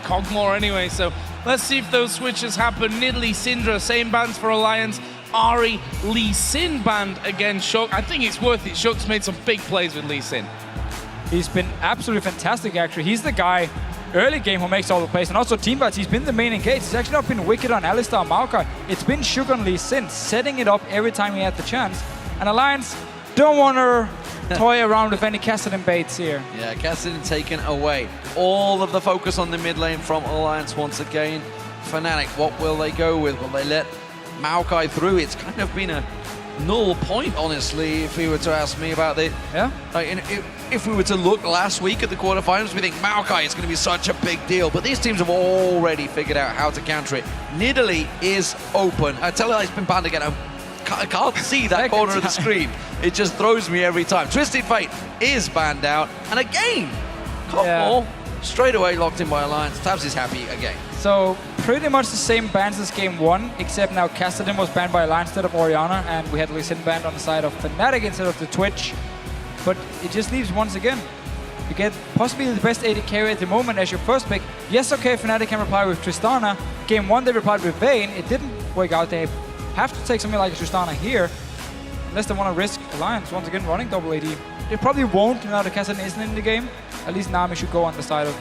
Kog'Maw anyway, so let's see if those switches happen. Nidalee, Syndra, same bans for Alliance. Ahri, Lee Sin banned against Shook. I think it's worth it. Shook's made some big plays with Lee Sin. He's been absolutely fantastic, actually. He's the guy early game who makes all the plays, and also team fights. He's been the main engage. He's actually not been Wicked on Alistar and Maokai. It's been Shook on Lee Sin, setting it up every time he had the chance. And Alliance don't want to toy around with any Kassadin baits here. Yeah, Kassadin taken away. All of the focus on the mid lane from Alliance once again. Fnatic, what will they go with? Will they let Maokai through? It's kind of been a null point, honestly, if you were to ask me about it. Yeah. Like, if we were to look last week at the quarterfinals, we think Maokai is going to be such a big deal, but these teams have already figured out how to counter it. Nidalee is open. I tell you, it's been banned again. I can't see that corner of the screen. It just throws me every time. Twisted Fate is banned out, and again, Kog'Maw straight away locked in by Alliance. Tabs is happy again. So pretty much the same bans as game 1, except now Kassadin was banned by Alliance instead of Orianna, and we had Lee Sin banned on the side of Fnatic instead of the Twitch. But it just leaves once again. You get possibly the best AD carry at the moment as your first pick. Yes, okay, Fnatic can reply with Tristana. Game 1 they replied with Vayne. It didn't work out. They have to take something like Tristana here, unless they want to risk Alliance once again running double AD. They probably won't now that Kassadin isn't in the game. At least Nami should go on the side of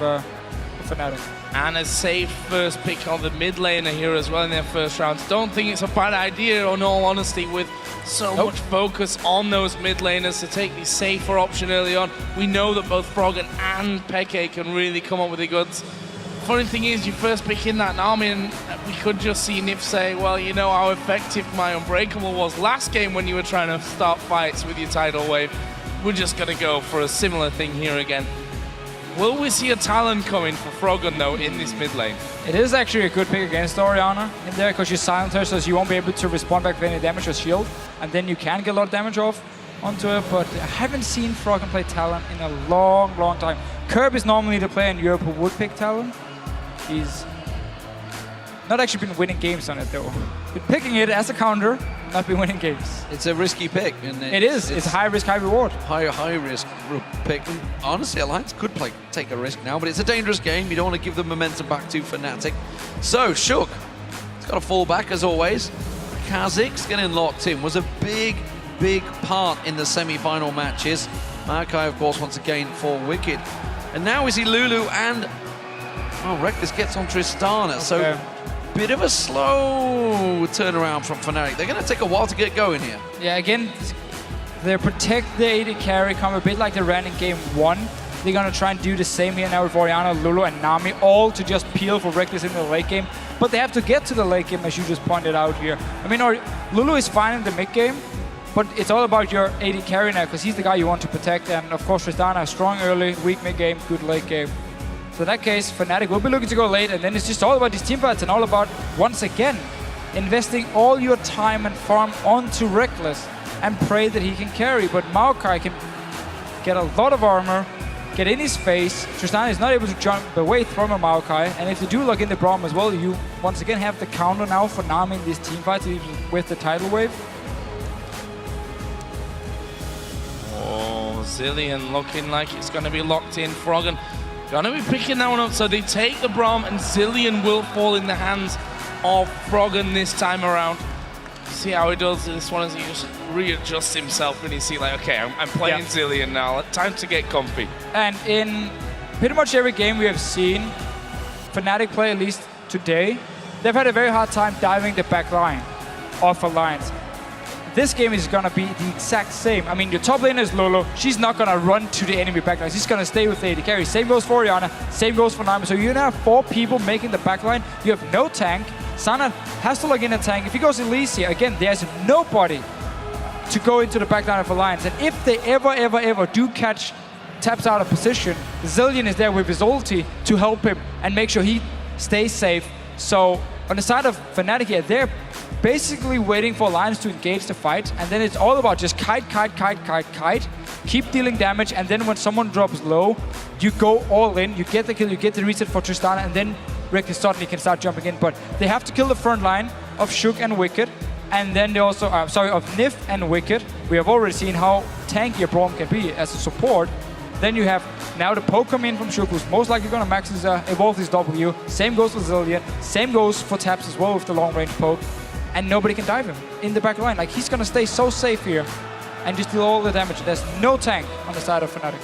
Fnatic. And a safe first pick on the mid laner here as well in their first rounds. Don't think it's a bad idea, in all honesty, with so much focus on those mid laners to take the safer option early on. We know that both Froggen and Peke can really come up with the goods. Funny thing is, you first pick in that Nami, and we could just see Nif say, well, you know how effective my Unbreakable was last game when you were trying to start fights with your tidal wave. We're just going to go for a similar thing here again. Will we see a Talon coming for Froggen, though, in this mid lane? It is actually a good pick against Orianna in there, because you silence her, so you won't be able to respond back with any damage or shield, and then you can get a lot of damage off onto it, but I haven't seen Froggen play Talon in a long, long time. Curb is normally the player in Europe who would pick Talon. He's not actually been winning games on it, though. Been picking it as a counter, not been winning games. It's a risky pick. And it is. It's high risk, high reward. High risk pick. And honestly, Alliance could take a risk now, but it's a dangerous game. You don't want to give the momentum back to Fnatic. So, Shook, he's got to fall back as always. Kha'Zix getting locked in was a big, big part in the semi-final matches. Maokai, of course, once again for Wicked. And now we see Lulu and Reckless gets on Tristana. Okay. So, bit of a slow turnaround from Fnatic. They're going to take a while to get going here. Yeah, again, they protect the AD carry, come a bit like they ran in game 1. They're going to try and do the same here now with Orianna, Lulu, and Nami, all to just peel for Reckless in the late game. But they have to get to the late game, as you just pointed out here. I mean, Lulu is fine in the mid game, but it's all about your AD carry now, because he's the guy you want to protect. And of course, Tristana, strong early, weak mid game, good late game. So in that case, Fnatic will be looking to go late, and then it's just all about these team fights and all about, once again, investing all your time and farm onto Reckless and pray that he can carry. But Maokai can get a lot of armor, get in his face. Tristana is not able to jump away from a Maokai, and if they do lock in the Braum as well, you once again have the counter now for Nami in these team fights with the tidal wave. Oh, Zilean looking like it's going to be locked in. Froggen gonna be picking that one up, so they take the Braum, and Zilean will fall in the hands of Froggen this time around. See how he does this one as he just readjusts himself when you see, like, okay, I'm playing Zilean now, time to get comfy. And in pretty much every game we have seen Fnatic play, at least today, they've had a very hard time diving the back line of Alliance. This game is going to be the exact same. I mean, your top laner is Lolo. She's not going to run to the enemy backline. She's going to stay with the AD carry. Same goes for Orianna. Same goes for Nami. So you now have 4 people making the backline. You have no tank. Sana has to log in a tank. If he goes Elysia, again, there's nobody to go into the backline of Alliance. And if they ever do catch taps out of position, Zilean is there with his ulti to help him and make sure he stays safe. So on the side of Fnatic here, they're basically waiting for Alliance to engage the fight, and then it's all about just kite, keep dealing damage, and then when someone drops low, you go all in, you get the kill, you get the reset for Tristana, and then Reckless suddenly can start jumping in. But they have to kill the front line of Shook and Wicked, and then they also, of Nif and Wicked. We have already seen how tanky a Braum can be as a support. Then you have Now the poke come in from Shook, who's most likely going to max his, evolve his W. Same goes for Zillion. Same goes for Taps as well with the long range poke. And nobody can dive him in the back line. Like, he's going to stay so safe here and just deal all the damage. There's no tank on the side of Fnatic.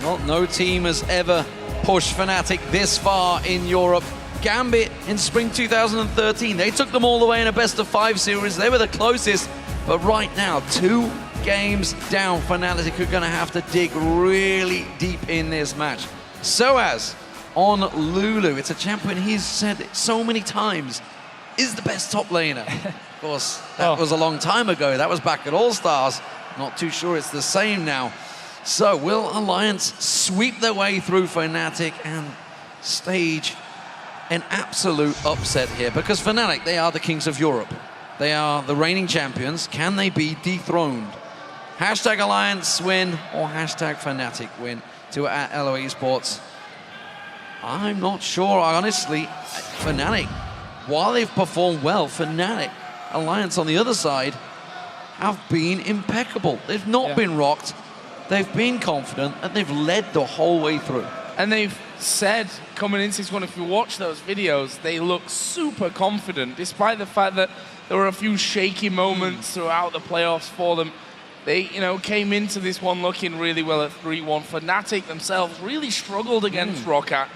Well, no team has ever pushed Fnatic this far in Europe. Gambit in spring 2013, they took them all the way in a best-of-5 series. They were the closest, but right now, 2 games down. Fnatic are going to have to dig really deep in this match. Soaz on Lulu. It's a champion he's said so many times is the best top laner. Of course, that was a long time ago. That was back at All-Stars. Not too sure it's the same now. So will Alliance sweep their way through Fnatic and stage an absolute upset here? Because Fnatic, they are the kings of Europe. They are the reigning champions. Can they be dethroned? Hashtag Alliance win or hashtag Fnatic win to @LOE Esports. I'm not sure, honestly. Fnatic, while they've performed well, Fnatic, Alliance on the other side, have been impeccable. They've not been rocked. They've been confident, and they've led the whole way through. And they've said, coming into this one, if you watch those videos, they look super confident, despite the fact that there were a few shaky moments throughout the playoffs for them. They, came into this one looking really well at 3-1. Fnatic themselves really struggled against Roccat.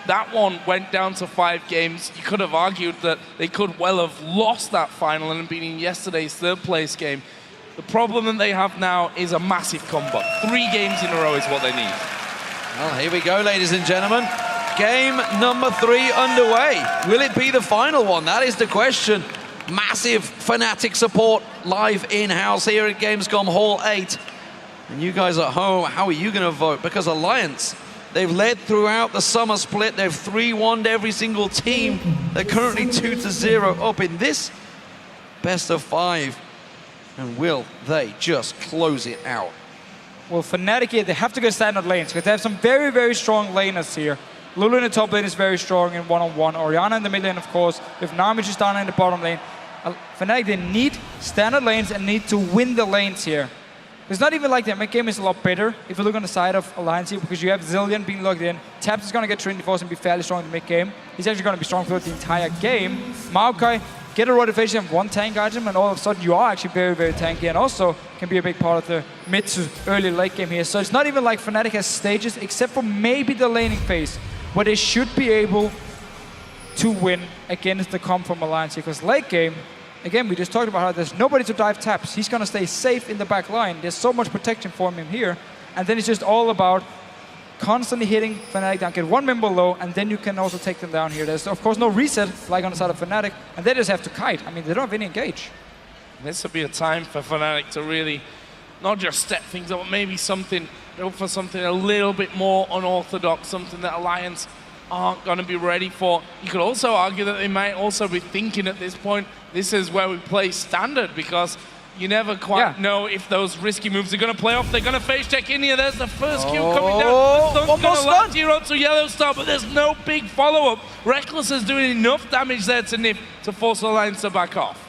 That one went down to 5 games. You could have argued that they could well have lost that final and been in yesterday's third-place game. The problem that they have now is a massive comeback. 3 games in a row is what they need. Well, here we go, ladies and gentlemen. Game number 3 underway. Will it be the final one? That is the question. Massive Fnatic support live in-house here at Gamescom Hall 8. And you guys at home, how are you going to vote? Because Alliance, they've led throughout the summer split. They've 3-1'd every single team. They're currently 2-0 up in this best-of-5. And will they just close it out? Well, Fnatic here, they have to go standard lanes because they have some very, very strong laners here. Lulu in the top lane is very strong in one-on-one. Orianna in the mid lane, of course. With Nami just down in the bottom lane. Fnatic, they need standard lanes and need to win the lanes here. It's not even like their mid game is a lot better if you look on the side of Alliance here, because you have Zillion being logged in. Taps is going to get Trinity Force and be fairly strong in the mid game. He's actually going to be strong throughout the entire game. Maokai, get a rotation of 1 tank item, and all of a sudden you are actually very, very tanky, and also can be a big part of the mid to early late game here. So it's not even like Fnatic has stages, except for maybe the laning phase, where they should be able to win against the comp from Alliance here, because late game, again, we just talked about how there's nobody to dive Taps. He's going to stay safe in the back line. There's so much protection for him here. And then it's just all about constantly hitting Fnatic down, get 1 member low, and then you can also take them down here. There's, of course, no reset like on the side of Fnatic, and they just have to kite. I mean, they don't have any engage. This would be a time for Fnatic to really not just step things up, but maybe go for something a little bit more unorthodox, something that Alliance aren't going to be ready for. You could also argue that they might also be thinking at this point, this is where we play standard, because you never quite know if those risky moves are going to play off. They're going to face check in here. There's the first Q coming down. The stun's going to land here onto Yellow Star, but there's no big follow-up. Reckless is doing enough damage there to Nip to force Alliance to back off.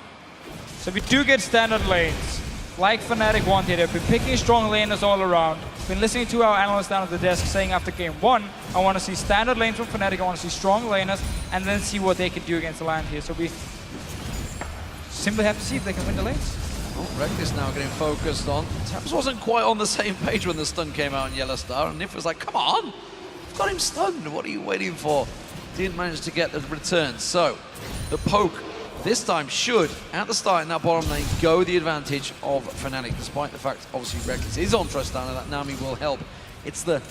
So we do get standard lanes, like Fnatic wanted. They've been picking strong laners all around. Been listening to our analysts down at the desk saying after game 1, I want to see standard lanes from Fnatic, I want to see strong laners, and then see what they can do against Alliance here. So we simply have to see if they can win the lanes. Reckless now getting focused on. Taps wasn't quite on the same page when the stun came out in Yellow Star, and Nif was like, come on, I've got him stunned, what are you waiting for? Didn't manage to get the return. So the poke this time should, at the start in that bottom lane, go the advantage of Fnatic, despite the fact, obviously, Reckless is on Tristana, that Nami will help. It's the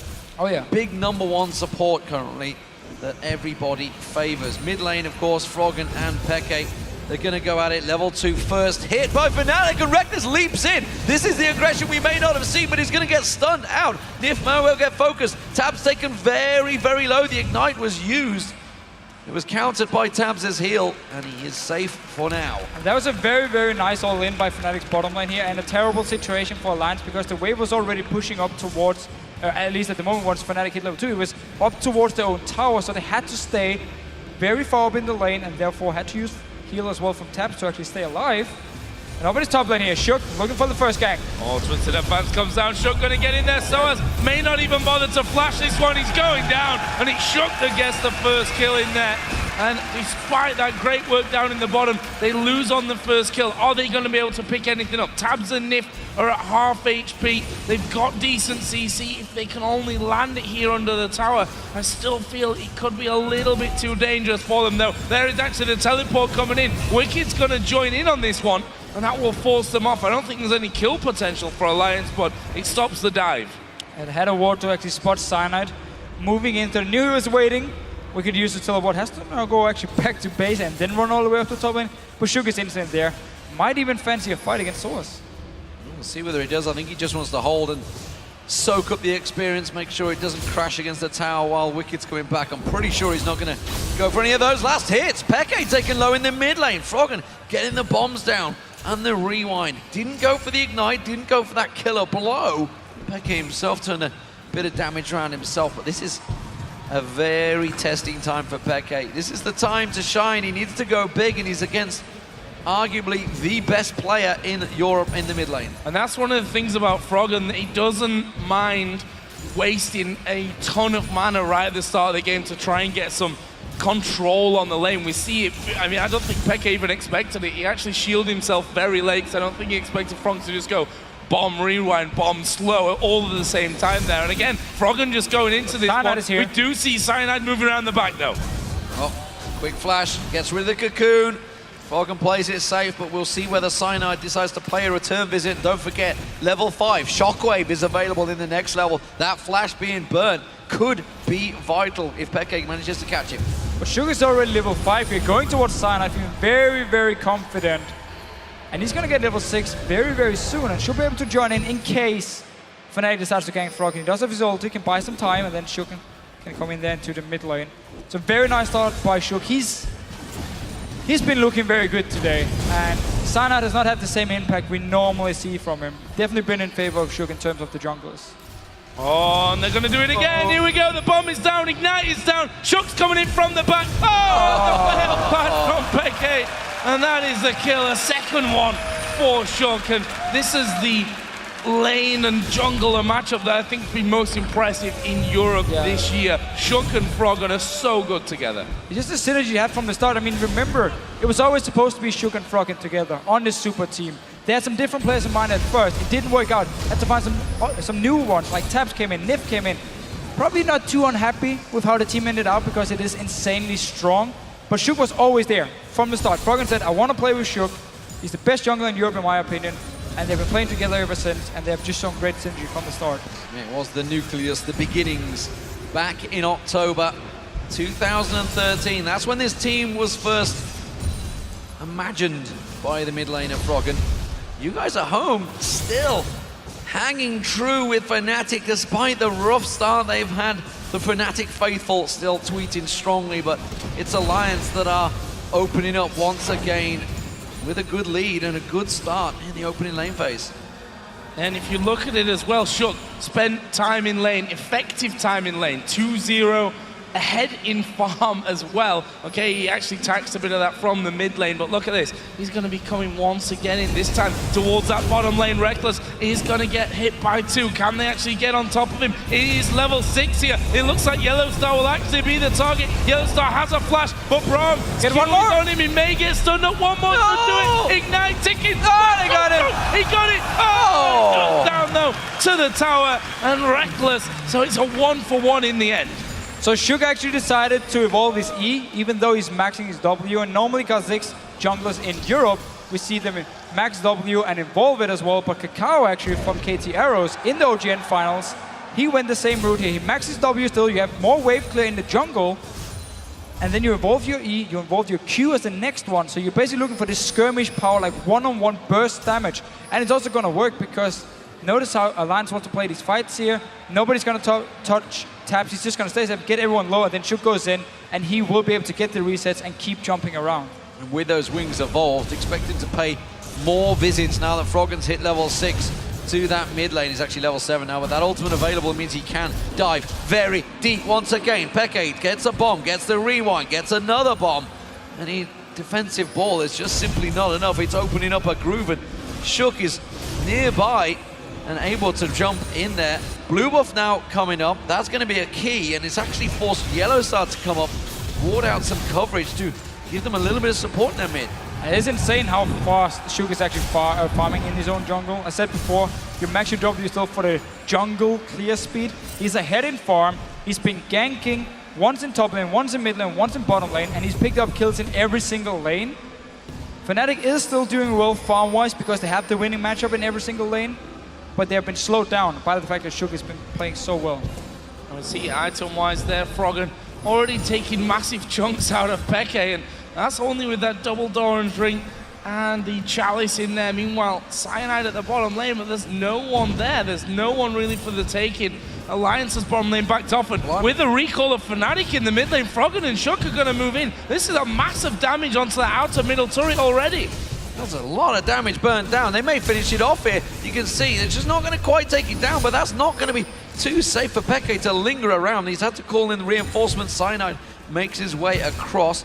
big #1 support currently that everybody favors. Mid lane, of course, Froggen and Peke. They're going to go at it. Level 2 first hit by Fnatic, and Reckless leaps in. This is the aggression we may not have seen, but he's going to get stunned out. Nifmo will get focused. Tabs taken very, very low. The Ignite was used. It was countered by Tabs' heal, and he is safe for now. And that was a very, very nice all-in by Fnatic's bottom lane here, and a terrible situation for Alliance, because the wave was already pushing up towards, at least at the moment once Fnatic hit level 2, it was up towards their own tower, so they had to stay very far up in the lane, and therefore had to use heal as well from Tabs to actually stay alive. Nobody's top lane here. Shook looking for the first gang. Ultimate advance comes down. Shook gonna get in there. Soaz may not even bother to flash this one. He's going down, and it's Shook that gets the first kill in there. And despite that great work down in the bottom, they lose on the first kill. Are they going to be able to pick anything up? Tabs and Nif are at half HP. They've got decent CC. If they can only land it here under the tower, I still feel it could be a little bit too dangerous for them, though. There is actually the teleport coming in. Wicked's going to join in on this one, and that will force them off. I don't think there's any kill potential for Alliance, but it stops the dive. And had a ward to actually spot Cyanide. Moving into the new is waiting. We could use the teleport. Has to now go actually back to base and then run all the way up to top lane. But Shook is instant there. Might even fancy a fight against Soaz. We'll see whether he does. I think he just wants to hold and soak up the experience, make sure it doesn't crash against the tower while Wicked's coming back. I'm pretty sure he's not going to go for any of those last hits. Peke taken low in the mid lane. Froggen getting the bombs down and the rewind. Didn't go for the ignite, didn't go for that killer blow. Peke himself turned a bit of damage around himself, but this is a very testing time for Peke. This is the time to shine. He needs to go big, and he's against arguably the best player in Europe in the mid lane. And that's one of the things about Froggen, that he doesn't mind wasting a ton of mana right at the start of the game to try and get some control on the lane. We see it. I mean, I don't think Peke even expected it. He actually shielded himself very late, because I don't think he expected Froggen to just go bomb, rewind, bomb, slow, all at the same time there. And again, Froggen just going into this Cyanide one. is here. We do see Cyanide moving around the back, though. Oh, quick flash, gets rid of the cocoon. Froggen plays it safe, but we'll see whether Cyanide decides to play a return visit. And don't forget, level 5, Shockwave is available in the next level. That flash being burned could be vital if Peke manages to catch him. But Shook is already level 5 here, going towards Cyanide, feeling very, very confident. And he's going to get level 6 very, very soon, and should be able to join in case Fnatic decides to gank Froggen. He does have his ult, he can buy some time, and then Shook can come in there into the mid lane. It's a very nice start by Shook. He's been looking very good today, and Cyanide has not had the same impact we normally see from him. Definitely been in favor of Shook in terms of the junglers. Oh, and they're going to do it again. Here we go. The bomb is down. Ignite is down. Shook's coming in from the back. Oh, the fail back from Peke. And that is the kill. A second one for Shook. And this is the lane and jungler matchup that I think has been most impressive in Europe this year. Shook and Froggen are so good together. It's just the synergy you had from the start. I mean, remember, it was always supposed to be Shook and Froggen together on this super team. They had some different players in mind at first. It didn't work out. Had to find some new ones, like Tabs came in, Nif came in. Probably not too unhappy with how the team ended out, because it is insanely strong. But Shook was always there from the start. Froggen said, I want to play with Shook. He's the best jungler in Europe, in my opinion. And they've been playing together ever since, and they have just shown great synergy from the start. It was the nucleus, the beginnings, back in October 2013. That's when this team was first imagined by the mid laner Froggen. You guys at home still hanging true with Fnatic despite the rough start they've had. The Fnatic faithful still tweeting strongly, but it's Alliance that are opening up once again with a good lead and a good start in the opening lane phase. And if you look at it as well, Shook spent time in lane, effective time in lane, 2-0 ahead in farm as well. Okay, he actually taxed a bit of that from the mid lane, but look at this. He's going to be coming once again in, this time towards that bottom lane. Reckless is going to get hit by 2. Can they actually get on top of him? It is level 6 here. It looks like Yellowstar will actually be the target. Yellowstar has a flash, but Braum get one more on him. He may get stunned up. One more to do it. Ignite ticking. Oh, they got it. He got it. Oh, down though to the tower, and Reckless. So it's a 1-for-1 in the end. So Shook actually decided to evolve his E, even though he's maxing his W. And normally Kha'Zix junglers in Europe, we see them in max W and evolve it as well. But Kakao actually from KT Arrows in the OGN finals, he went the same route here. He maxes W still, you have more wave clear in the jungle, and then you evolve your E, you evolve your Q as the next one. So you're basically looking for this skirmish power, like one-on-one burst damage. And it's also gonna work because notice how Alliance wants to play these fights here. Nobody's gonna touch Tabs, he's just gonna stay safe, get everyone low, and then Shook goes in, and he will be able to get the resets and keep jumping around. And with those wings evolved, expect him to pay more visits now that Froggen's hit level 6 to that mid lane. He's actually level 7 now, but that ultimate available means he can dive very deep once again. Peke gets a bomb, gets the rewind, gets another bomb, and he defensive ball is just simply not enough. It's opening up a groove, and Shook is nearby and able to jump in there. Blue buff now coming up. That's going to be a key, and it's actually forced Yellow Star to come up, ward out some coverage to give them a little bit of support in their mid. It is insane how fast Shook is actually farming in his own jungle. I said before, you max your W still for the jungle clear speed. He's ahead in farm. He's been ganking once in top lane, once in mid lane, once in bottom lane, and he's picked up kills in every single lane. Fnatic is still doing well farm-wise because they have the winning matchup in every single lane, but they have been slowed down by the fact that Shook has been playing so well. I see item-wise there, Froggen already taking massive chunks out of Peke, and that's only with that double Doran's ring and the chalice in there. Meanwhile, Cyanide at the bottom lane, but there's no one there. There's no one really for the taking. Alliance's bottom lane backed off, and with the recall of Fnatic in the mid lane, Froggen and Shook are going to move in. This is a massive damage onto the outer middle turret already. That's a lot of damage burnt down. They may finish it off here. You can see they're just not going to quite take it down, but that's not going to be too safe for Peke to linger around. He's had to call in reinforcements. Cyanide makes his way across.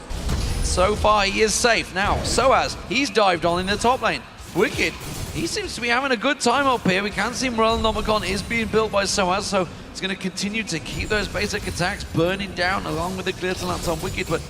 So far, he is safe. Now, Soaz, he's dived on in the top lane. Wicked, he seems to be having a good time up here. We can see Morellonomicon is being built by Soaz, so it's going to continue to keep those basic attacks burning down along with the glitter lance on Wicked, but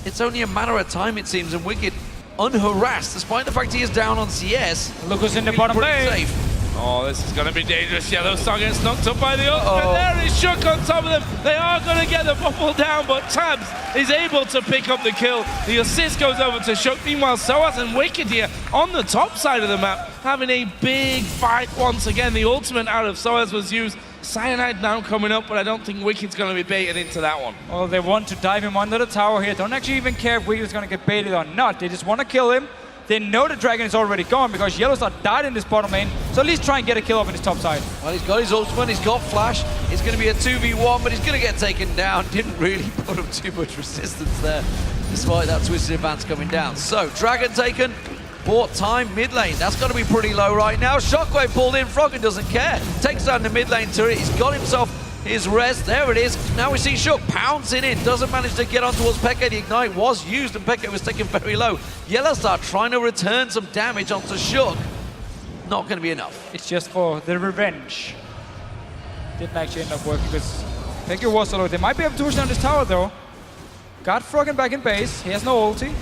it's only a matter of time, it seems, and Wicked unharassed, despite the fact he is down on CS. Look who's in the bottom lane. Safe. Oh, this is going to be dangerous. Yellow Star gets knocked up by the ultimate. There is Shook on top of them. They are going to get the bubble down, but Tabs is able to pick up the kill. The assist goes over to Shook. Meanwhile, Soaz and Wicked here on the top side of the map, having a big fight once again. The ultimate out of Soaz was used. Cyanide now coming up, but I don't think Wicked's going to be baited into that one. Well, they want to dive him under the tower here. Don't actually even care if Wicked's going to get baited or not. They just want to kill him. They know the dragon is already gone because Yellow Star died in this bottom lane, so at least try and get a kill off in his top side. Well, he's got his ultimate, he's got flash. It's going to be a 2v1, but he's going to get taken down. Didn't really put up too much resistance there, despite that twisted advance coming down. So, dragon taken, bought time, mid lane. That's got to be pretty low right now. Shockwave pulled in, Froggen doesn't care. Takes down the mid lane turret, he's got himself his rest. There it is. Now we see Shook pouncing in. Doesn't manage to get on towards Peke. The ignite was used and Peke was taken very low. Yellow Star trying to return some damage onto Shook. Not going to be enough. It's just for the revenge. Didn't actually end up working because Peke was so low. They might be able to push down this tower though. Got Froggen back in base. He has no ulti.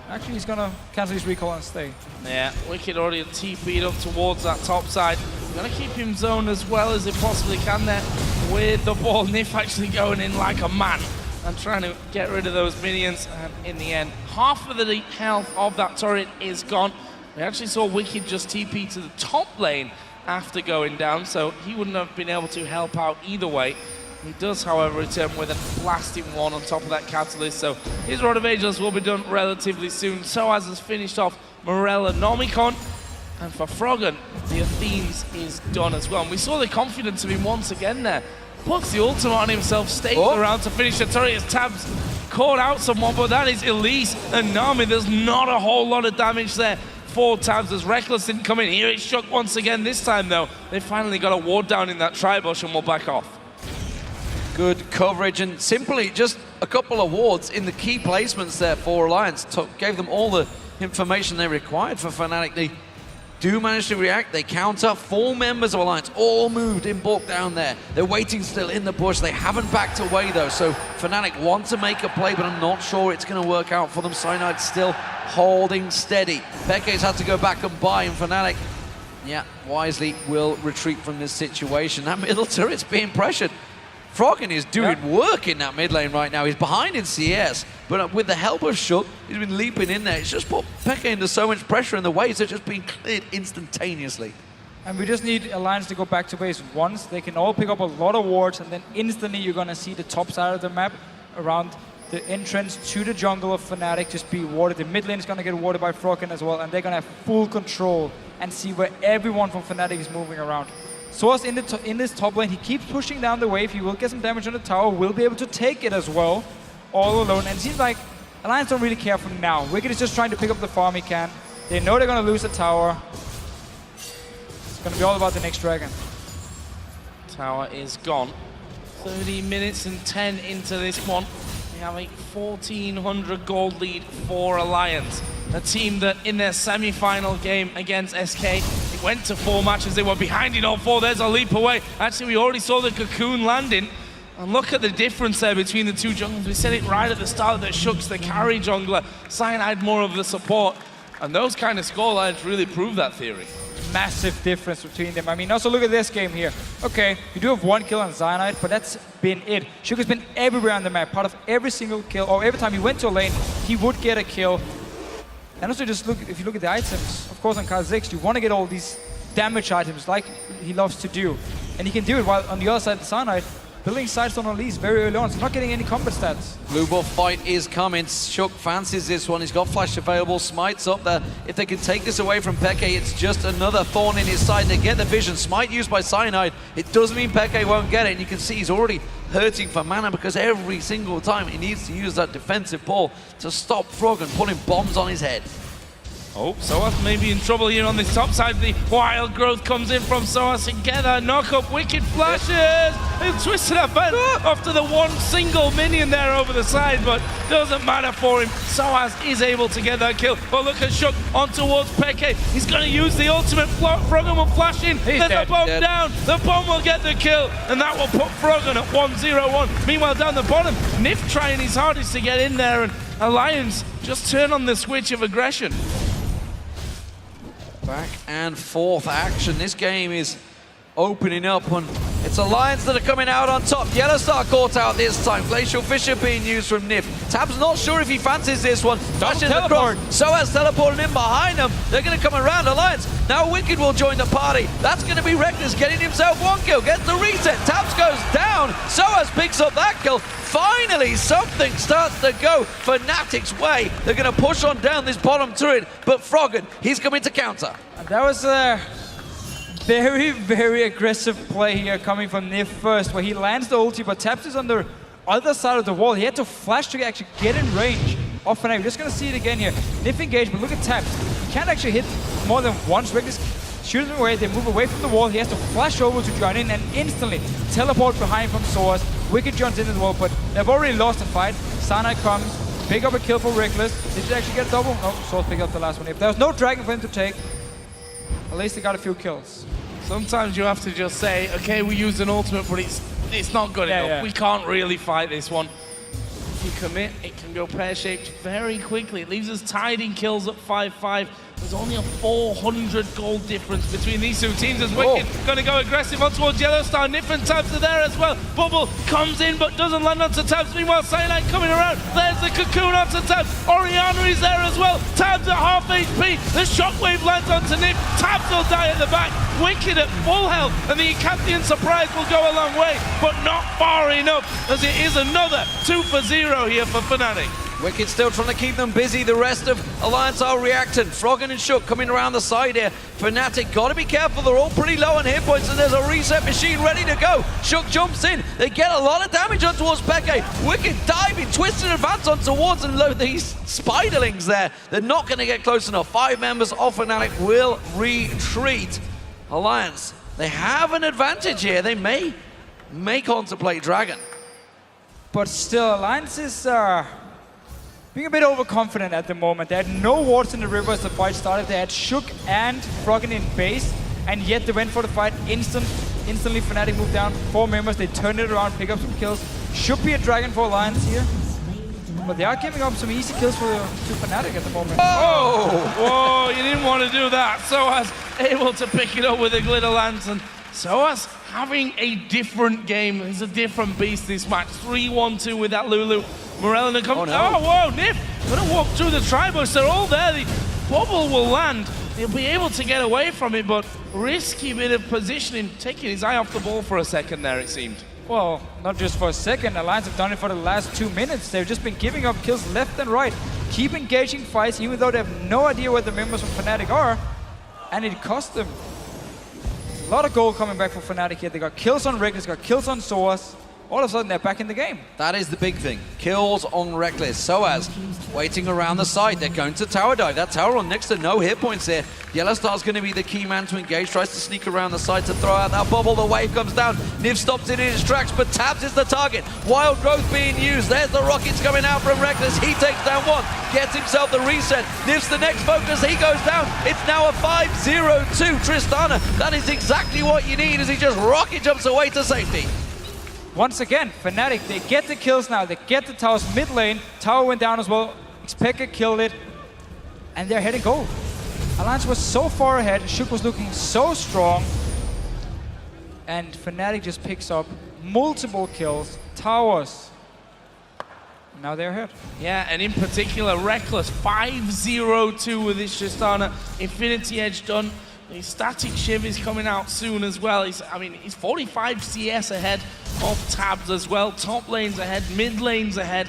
Actually, he's going to cancel his recall and stay. Yeah, Wicked already TP'd up towards that top side. Going to keep him zoned as well as they possibly can there with the ball. Nif actually going in like a man and trying to get rid of those minions. And in the end, half of the health of that turret is gone. We actually saw Wicked just TP to the top lane after going down, so he wouldn't have been able to help out either way. He does, however, return with a blasting one on top of that catalyst, so his Rod of Ages will be done relatively soon. Soaz has finished off Morellonomicon, and for Froggen, the Athenes is done as well. And we saw the confidence of him once again there. Puts the ultimate on himself, stays around to finish the turret as Tabs caught out someone, but that is Elise and Nami. There's not a whole lot of damage there for Tabs as Reckless didn't come in. Here it's Shook once again. This time, though, they finally got a ward down in that tri-bush and will back off. Good coverage and simply just a couple of wards in the key placements there for Alliance. Gave them all the information they required for Fnatic. They do manage to react. They counter. 4 members of Alliance all moved in bulk down there. They're waiting still in the bush. They haven't backed away though, so Fnatic want to make a play, but I'm not sure it's going to work out for them. Cyanide still holding steady. Peke's had to go back and buy, and Fnatic, yeah, wisely will retreat from this situation. That middle turret's being pressured. Froggen is doing work in that mid lane right now. He's behind in CS, but with the help of Shook, he's been leaping in there. It's just put Peke into so much pressure, and the waves are just being cleared instantaneously. And we just need Alliance to go back to base once. They can all pick up a lot of wards, and then instantly you're going to see the top side of the map around the entrance to the jungle of Fnatic just be warded. The mid lane is going to get warded by Froggen as well, and they're going to have full control and see where everyone from Fnatic is moving around. Soaz in this top lane, he keeps pushing down the wave. He will get some damage on the tower, will be able to take it as well, all alone. And it seems like Alliance don't really care for now. Wicked is just trying to pick up the farm he can. They know they're going to lose the tower. It's going to be all about the next dragon. Tower is gone. 30 minutes and 10 into this one. We have a 1,400 gold lead for Alliance. A team that in their semi-final game against SK, it went to 4 matches, they were behind in all 4, there's a leap away. Actually, we already saw the cocoon landing. And look at the difference there between the two junglers. We said it right at the start that Shook's the carry jungler, Cyanide more of the support. And those kind of scorelines really prove that theory. Massive difference between them. I mean, also look at this game here. Okay, you do have 1 kill on Cyanide, but that's been it. Shook has been everywhere on the map, part of every single kill, or every time he went to a lane, he would get a kill. And also just look, if you look at the items, of course on Kha'Zix, you want to get all these damage items like he loves to do. And he can do it while on the other side of the Cyanide, building sides on Elise very early on, so not getting any combat stats. Blue buff fight is coming. Shook fancies this one. He's got flash available. Smite's up there. If they can take this away from Peke, it's just another thorn in his side. They get the vision. Smite used by Cyanide. It doesn't mean Peke won't get it. And you can see he's already hurting for mana because every single time he needs to use that defensive ball to stop Frog and putting bombs on his head. Oh, Soas may be in trouble here on this top side. The wild growth comes in from Soas together. Knock up, wicked flashes. He'll twist it up after the one single minion there over the side, but doesn't matter for him. Soas is able to get that kill. But look at Shook on towards Peke. He's going to use the ultimate. Froggen will flash in. There's a bomb down. The bomb will get the kill, and that will put Froggen at 1-0-1. Meanwhile, down the bottom, Nif trying his hardest to get in there, and Alliance just turn on the switch of aggression. Back and forth action. This game is opening up, and it's Alliance that are coming out on top. Yellowstar caught out this time. Glacial Fissure being used from Nif. Tab's not sure if he fancies this one. Dashes across. Soas teleporting in behind them. They're going to come around Alliance. Now Wicked will join the party. That's going to be Reckless getting himself 1 kill. Gets the reset. Tabs goes down. Soas picks up that kill. Finally, something starts to go Fnatic's way. They're going to push on down this bottom turret, but Froggen, he's coming to counter. And that was a very, very aggressive play here coming from Nif first, where he lands the ulti, but Taps is on the other side of the wall. He had to flash to actually get in range of Fnatic. We're just going to see it again here. Nif engagement, look at Taps. He can't actually hit more than once. Reckless shoots him away, they move away from the wall. He has to flash over to join in and instantly teleport behind from Soas. Wicked jumps into the wall, but they've already lost the fight. Cyanide comes, pick up a kill for Reckless. Did he actually get a double? No, Soas picked up the last one. If there was no dragon for him to take, at least he got a few kills. Sometimes you have to just say, okay, we used an ultimate, but it's not good enough. Yeah. We can't really fight this one. If you commit, it can go pear-shaped very quickly. It leaves us tied in kills at 5-5. There's only a 400 gold difference between these two teams as Wicked going to go aggressive on towards Yellowstar. Nif and Tabs are there as well. Bubble comes in but doesn't land onto Tabs. Meanwhile, Cyanide coming around. There's the cocoon onto Tabs. Oriana is there as well. Tabs at half HP. The shockwave lands onto Nif. Tabs will die at the back. Wicked at full health. And the Icanthian surprise will go a long way, but not far enough, as it is another 2-0 here for Fnatic. Wicked still trying to keep them busy. The rest of Alliance are reacting. Froggen and Shook coming around the side here. Fnatic got to be careful. They're all pretty low on hit points, and there's a reset machine ready to go. Shook jumps in. They get a lot of damage on towards Peke. Wicked diving, twisted advance on towards and low. These spiderlings there. They're not going to get close enough. 5 members of Fnatic will retreat. Alliance, they have an advantage here. They may contemplate Dragon. But still, Alliance is being a bit overconfident at the moment. They had no wards in the river as the fight started. They had Shook and Froggen in base, and yet they went for the fight. Instantly Fnatic moved down. 4 members, they turned it around, pick up some kills. Should be a Dragon for Alliance here. But they are giving up some easy kills to Fnatic at the moment. Oh! Whoa, you didn't want to do that. Soas able to pick it up with a glitter lance, and Soas having a different game. He's a different beast this match. 3-1-2 with that Lulu. Morello comes. Oh, whoa, Nif gonna walk through the tri-bush. They're all there. The bubble will land. He'll be able to get away from it, but risky bit of positioning, taking his eye off the ball for a second there, it seemed. Well, not just for a second. Alliance have done it for the last 2 minutes. They've just been giving up kills left and right. Keep engaging fights, even though they have no idea where the members from Fnatic are. And it cost them a lot of gold coming back from Fnatic here. They got kills on Reckless, got kills on Soas. all of a sudden they're back in the game. That is the big thing. Kills on Reckless. Soaz waiting around the side. They're going to tower dive. That tower on next to no hit points here. Yellowstar's going to be the key man to engage. Tries to sneak around the side to throw out that bubble. The wave comes down. Niv stops it in his tracks, but Tabs is the target. Wild Growth being used. There's the rockets coming out from Reckless. He takes down one. Gets himself the reset. Niv's the next focus. He goes down. It's now a 5-0-2 Tristana. That is exactly what you need as he just rocket jumps away to safety. Once again, Fnatic, they get the kills now. They get the towers mid lane. Tower went down as well. Xpeke killed it. And they're heading gold. Alliance was so far ahead. Shook was looking so strong. And Fnatic just picks up multiple kills. Towers. Now they're ahead. Yeah, and in particular, Reckless 5-0-2 with his Tristana. Infinity Edge done. His Static Shiv is coming out soon as well. He's 45 CS ahead of Tabs as well. Top lane's ahead, mid lane's ahead.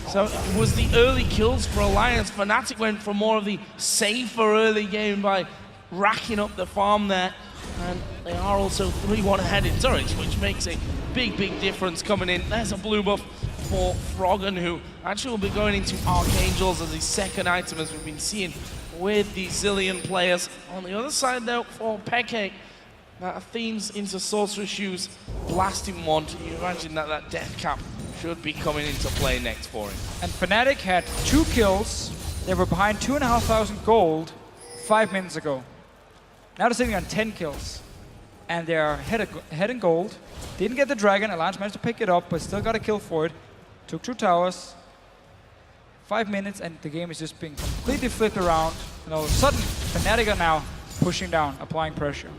So it was the early kills for Alliance. Fnatic went for more of the safer early game by racking up the farm there. And they are also 3-1 ahead in turrets, which makes a big, big difference coming in. There's a blue buff for Froggen, who actually will be going into Archangels as his second item, as we've been seeing with the Zillion players. On the other side though, for Peke, Themes into Sorcerer Shoes, blasting one. You imagine that that death cap should be coming into play next for him. And Fnatic had 2 kills. They were behind 2,500 gold 5 minutes ago. Now they're sitting on 10 kills. And they're ahead in gold. Didn't get the dragon. Alliance managed to pick it up, but still got a kill for it. Took 2 towers. 5 minutes, and the game is just being completely flipped around. And all of a sudden, Fnatic are now pushing down, applying pressure.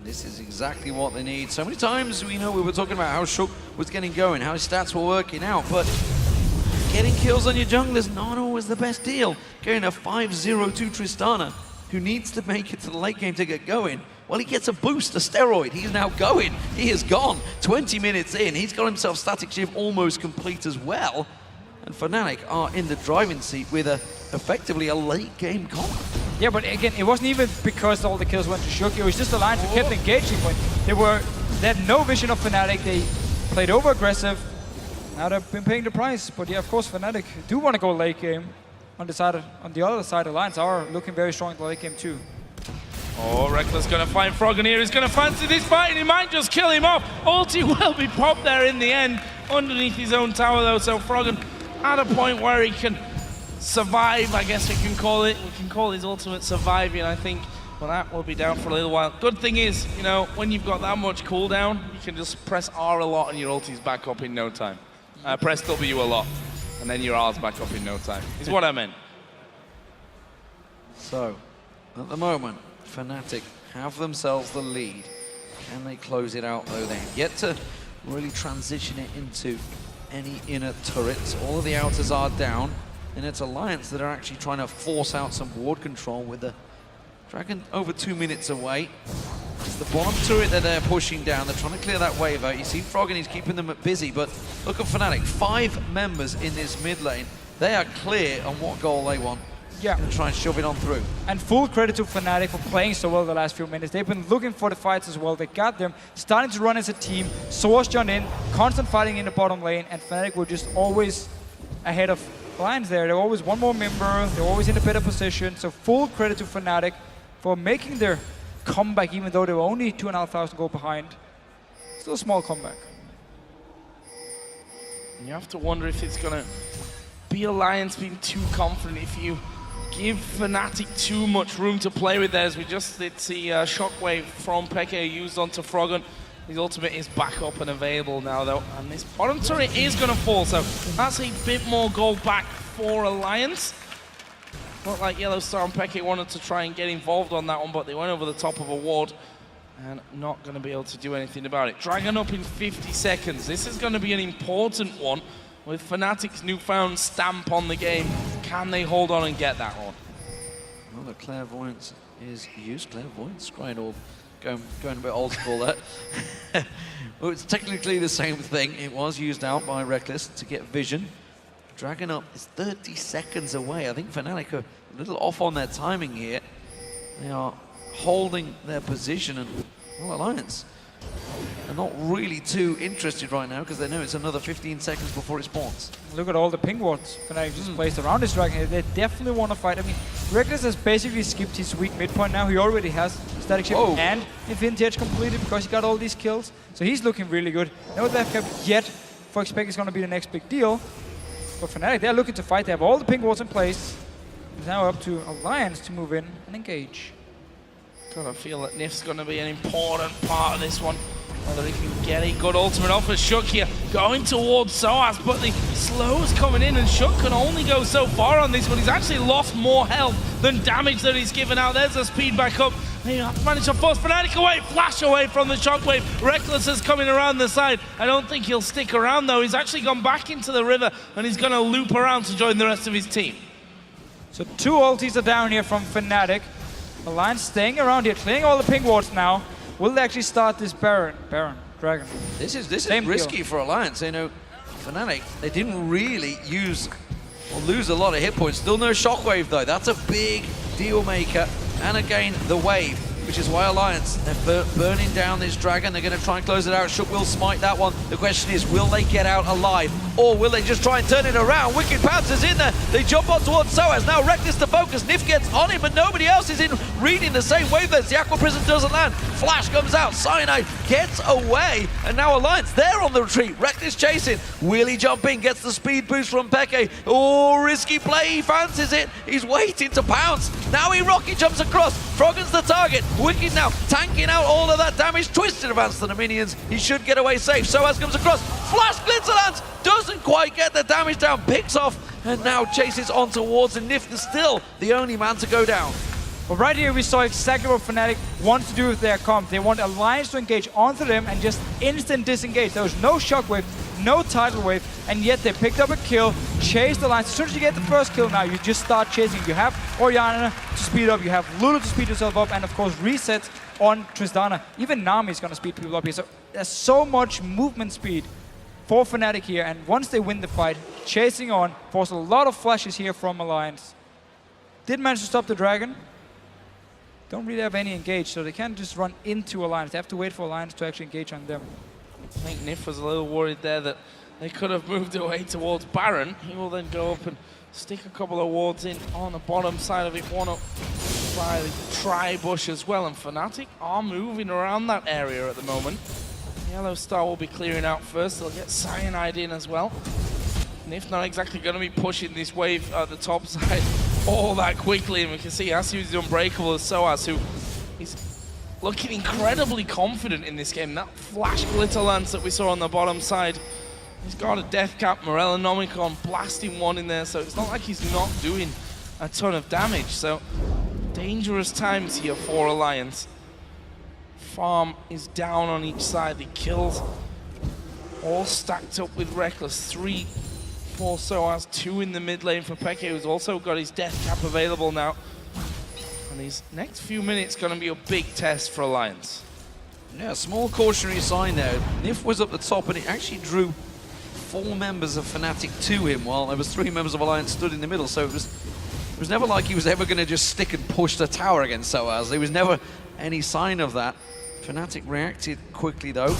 This is exactly what they need. So many times we were talking about how Shook was getting going, how his stats were working out, but getting kills on your jungle is not always the best deal. Getting a 5-0-2 Tristana, who needs to make it to the late game to get going. Well, he gets a boost, a steroid. He's now going. He is gone. 20 minutes in. He's got himself Static Shiv almost complete as well. And Fnatic are in the driving seat with effectively a late game comp. Yeah, but again, it wasn't even because all the kills went to Shook. It was just Alliance who kept engaging. But they had no vision of Fnatic. They played over aggressive. Now they've been paying the price. But yeah, of course, Fnatic do want to go late game. On the other side, Alliance are looking very strong in the late game too. Oh, Reckless gonna find Froggen here. He's gonna fancy this fight, and he might just kill him off. Ulti will be popped there in the end, underneath his own tower though. So Froggen at a point where he can survive, I guess we can call it. We can call his ultimate surviving, I think. Well, that will be down for a little while. Good thing is, when you've got that much cooldown, you can just press R a lot and your ulti's back up in no time. Press W a lot, and then your R's back up in no time, is what I meant. So, at the moment, Fnatic have themselves the lead. Can they close it out though? They have yet to really transition it into any inner turrets. All of the outers are down, and it's Alliance that are actually trying to force out some ward control with the Dragon over 2 minutes away. It's the bottom turret that they're pushing down. They're trying to clear that wave out. You see Froggen, he's keeping them busy, but look at Fnatic. 5 members in this mid lane. They are clear on what goal they want. Yeah. And try and shove it on through. And full credit to Fnatic for playing so well the last few minutes. They've been looking for the fights as well. They got them, starting to run as a team. Source John in, constant fighting in the bottom lane, and Fnatic were just always ahead of Lions there. They're always one more member, they're always in a better position. So full credit to Fnatic for making their comeback, even though they were only 2,500 gold behind. Still a small comeback. You have to wonder if it's gonna be Alliance being too confident. If you give Fnatic too much room to play with there, as we just did see Shockwave from Peke used onto Froggen. His ultimate is back up and available now though, and this bottom turret is going to fall, so that's a bit more gold back for Alliance. Not like Yellowstar and Peke wanted to try and get involved on that one, but they went over the top of a ward and not going to be able to do anything about it. Dragon up in 50 seconds. This is going to be an important one with Fnatic's newfound stamp on the game. Can they hold on and get that one? Well, the clairvoyance is used. Clairvoyance, quite old. Going a bit old school there. Well, it's technically the same thing. It was used out by Reckless to get vision. Dragon up is 30 seconds away. I think Fnatic are a little off on their timing here. They are holding their position, and well, Alliance are not really too interested right now because they know it's another 15 seconds before it spawns. Look at all the ping wards Fnatic just placed around this dragon here. They definitely want to fight. I mean, Reckless has basically skipped his weak midpoint now. He already has Static Shift and Infinity Edge completed because he got all these kills. So he's looking really good. No death cap yet for Expect is going to be the next big deal. But Fnatic, they're looking to fight. They have all the ping wards in place. It's now up to Alliance to move in and engage. Gotta feel that Nif's gonna be an important part of this one. Whether he can get a good ultimate off of Shook here, going towards Soaz, but the slow's coming in and Shook can only go so far on this one. He's actually lost more health than damage that he's given out. There's the speed back up. They managed to force Fnatic away, flash away from the shockwave. Reckless is coming around the side. I don't think he'll stick around though. He's actually gone back into the river and he's gonna loop around to join the rest of his team. So 2 ultis are down here from Fnatic. Alliance staying around here, clearing all the ping wards now. Will they actually start this Dragon? This is risky for Alliance. You know, Fnatic, they didn't really use or lose a lot of hit points. Still no shockwave though. That's a big deal maker. And again, the wave, which is why Alliance, they're burning down this dragon. They're going to try and close it out. Shook will smite that one. The question is, will they get out alive? Or will they just try and turn it around? Wicked Pounce is in there. They jump on towards Soaz. Now Reckless to focus. Nif gets on him, but nobody else is in reading the same wavelengths. The Aqua Prism doesn't land. Flash comes out. Cyanide gets away. And now Alliance, they're on the retreat. Reckless chasing. Wheelie jumping. Gets the speed boost from Peke. Oh, risky play. He fancies it. He's waiting to pounce. Now he rocket jumps across. Froggen's the target. Wicked now tanking out all of that damage. Twisted advance to the minions. He should get away safe. Soaz comes across. Flash Glitzer lands. Doesn't quite get the damage down. Picks off and now chases on towards, and Nif is still the only man to go down. But right here we saw exactly what Fnatic wants to do with their comp. They want Alliance to engage onto them and just instant disengage. There was no shockwave, no tidal wave, and yet they picked up a kill, chased Alliance. As soon as you get the first kill now, you just start chasing. You have Orianna to speed up, you have Lulu to speed yourself up, and of course reset on Tristana. Even Nami is going to speed people up here. So there's so much movement speed for Fnatic here, and once they win the fight, chasing on, force a lot of flashes here from Alliance. Did manage to stop the dragon. Don't really have any engage, so they can't just run into Alliance. They have to wait for Alliance to actually engage on them. I think Nif was a little worried there that they could have moved away towards Baron. He will then go up and stick a couple of wards in on the bottom side of it. One up by the tri-bush as well, and Fnatic are moving around that area at the moment. Yellow Star will be clearing out first. They'll get Cyanide in as well. Nif not exactly going to be pushing this wave at the top side all that quickly. And we can see as he's unbreakable as Soaz, who is looking incredibly confident in this game. That flash glitter lance that we saw on the bottom side. He's got a death cap, Morella Nomicon blasting one in there, so it's not like he's not doing a ton of damage. So dangerous times here for Alliance. Farm is down on each side. The kills all stacked up with Reckless. 3 for Soaz, 2 in the mid lane for Peke, who's also got his death cap available now. And these next few minutes going to be a big test for Alliance. Yeah, a small cautionary sign there. Nif was up the top and it actually drew 4 members of Fnatic to him while there was 3 members of Alliance stood in the middle. So it was never like he was ever going to just stick and push the tower against Soaz. There was never any sign of that. Fnatic reacted quickly though,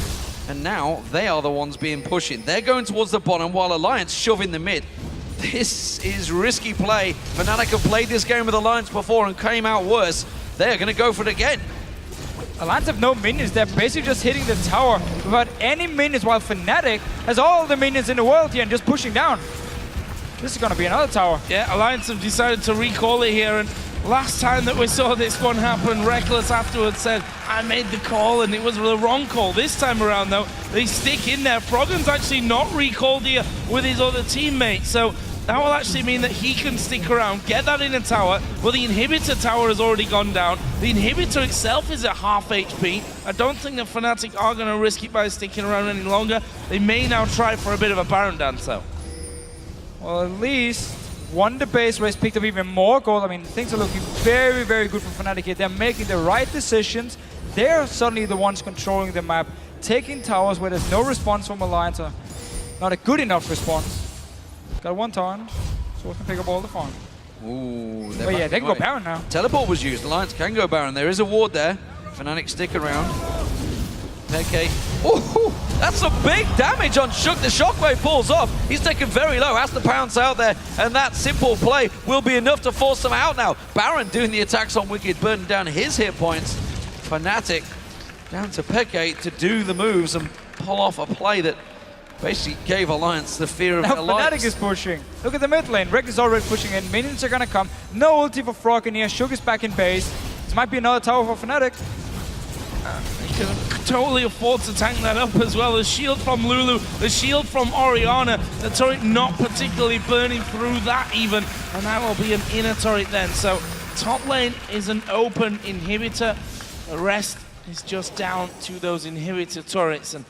and now they are the ones being pushing. They're going towards the bottom while Alliance shove in the mid. This is risky play. Fnatic have played this game with Alliance before and came out worse. They're going to go for it again. Alliance have no minions. They're basically just hitting the tower without any minions, while Fnatic has all the minions in the world here and just pushing down. This is going to be another tower. Yeah, Alliance have decided to recall it here, and last time that we saw this one happen, Reckless afterwards said, I made the call and it was the wrong call. This time around though, they stick in there. Froggen's actually not recalled here with his other teammates, so that will actually mean that he can stick around, get that in a tower. Well, the inhibitor tower has already gone down. The inhibitor itself is at half HP. I don't think that Fnatic are going to risk it by sticking around any longer. They may now try for a bit of a Baron dance though. Well, at least Wonder Base race picked up even more gold. I mean, things are looking very, very good for Fnatic here. They're making the right decisions. They're suddenly the ones controlling the map, taking towers where there's no response from Alliance, or not a good enough response. Got 1 taunt, so we can pick up all the farm. Ooh, But yeah, they can go Baron now. Teleport was used. Alliance can go Baron. There is a ward there. Fnatic stick around. Peke. Ooh, that's some big damage on Shook. The shockwave pulls off. He's taken very low, has to pounce out there, and that simple play will be enough to force him out now. Baron doing the attacks on Wicked, burning down his hit points. Fnatic down to Peke to do the moves and pull off a play that basically gave Alliance the fear of Now their lives. Fnatic is pushing. Look at the mid lane. Rek is already pushing in. Minions are gonna come. No ulti for Frog in here. Shook is back in base. This might be another tower for Fnatic. He can totally afford to tank that up as well. The shield from Lulu, the shield from Orianna, the turret not particularly burning through that even, and that will be an inner turret then. So top lane is an open inhibitor. The rest is just down to those inhibitor turrets, and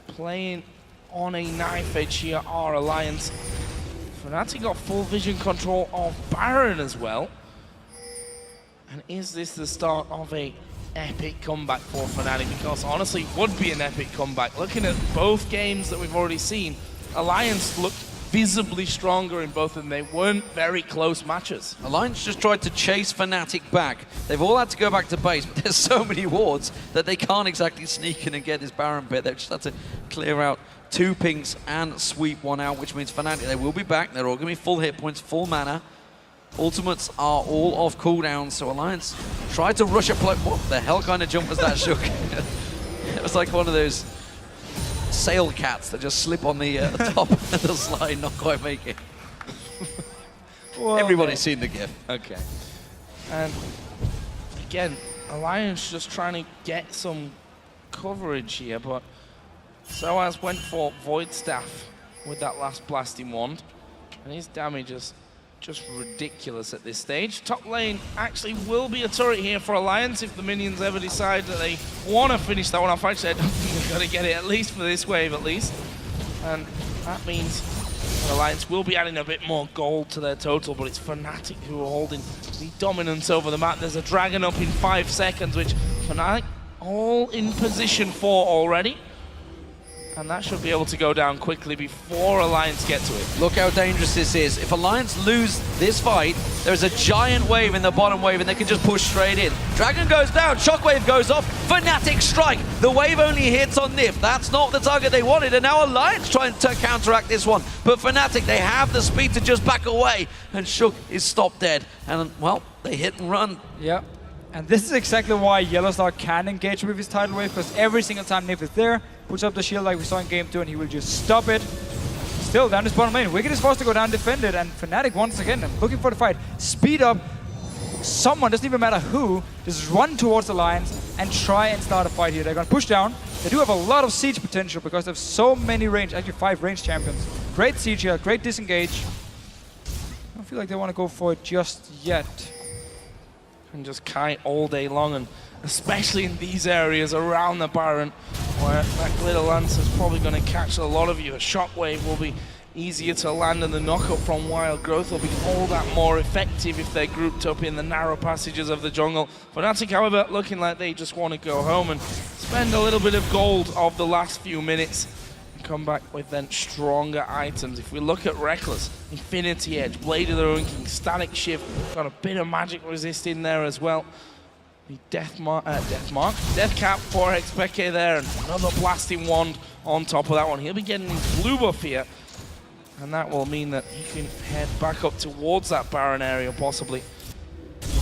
playing on a knife edge here are Alliance. Fnatic got full vision control of Baron as well. And is this the start of a epic comeback for Fnatic? Because honestly, it would be an epic comeback. Looking at both games that we've already seen, Alliance looked visibly stronger in both of them. They weren't very close matches. Alliance just tried to chase Fnatic back. They've all had to go back to base, but there's so many wards that they can't exactly sneak in and get this Baron bit. They've just had to clear out 2 pings and sweep 1 out, which means Fnatic, they will be back. They're all going to be full hit points, full mana. Ultimates are all off cooldown, so Alliance tried to rush a play. What the hell kind of jump was that, Shook? It was like one of those sail cats that just slip on the top of the slide, not quite make it. Well, Everybody's seen the gif. Okay. And again, Alliance just trying to get some coverage here, but Soaz went for Void Staff with that last blasting wand, and his damage is just ridiculous at this stage. Top lane actually will be a turret here for Alliance if the minions ever decide that they want to finish that one off. Actually, I don't think they've got to get it, at least for this wave at least. And that means Alliance will be adding a bit more gold to their total, but it's Fnatic who are holding the dominance over the map. There's a dragon up in 5 seconds, which Fnatic all in position for already. And that should be able to go down quickly before Alliance get to it. Look how dangerous this is. If Alliance lose this fight, there's a giant wave in the bottom wave and they can just push straight in. Dragon goes down, shockwave goes off, Fnatic strike. The wave only hits on Nif. That's not the target they wanted, and now Alliance trying to counteract this one. But Fnatic, they have the speed to just back away, and Shook is stopped dead. And, well, they hit and run. Yeah. And this is exactly why Yellowstar can engage with his tidal wave, because every single time Nif is there, puts up the shield like we saw in game 2, and he will just stop it. Still down this bottom lane. Wicked is forced to go down, defend it, and Fnatic once again looking for the fight. Speed up. Someone, doesn't even matter who, just run towards the Alliance and try and start a fight here. They're going to push down. They do have a lot of siege potential because they have so many range, actually 5 range champions. Great siege here, great disengage. I don't feel like they want to go for it just yet. And just kite all day long, and especially in these areas around the Baron, where that glitter lance is probably going to catch a lot of you. A shockwave will be easier to land, and the knockup from Wild Growth will be all that more effective if they're grouped up in the narrow passages of the jungle. Fnatic, however, looking like they just want to go home and spend a little bit of gold of the last few minutes and come back with then stronger items. If we look at Reckless, Infinity Edge, Blade of the Ruin King, Static Shift, got a bit of magic resist in there as well. The Death Cap 4x Peke there, and another blasting wand on top of that one. He'll be getting his blue buff here, and that will mean that he can head back up towards that Baron area, possibly.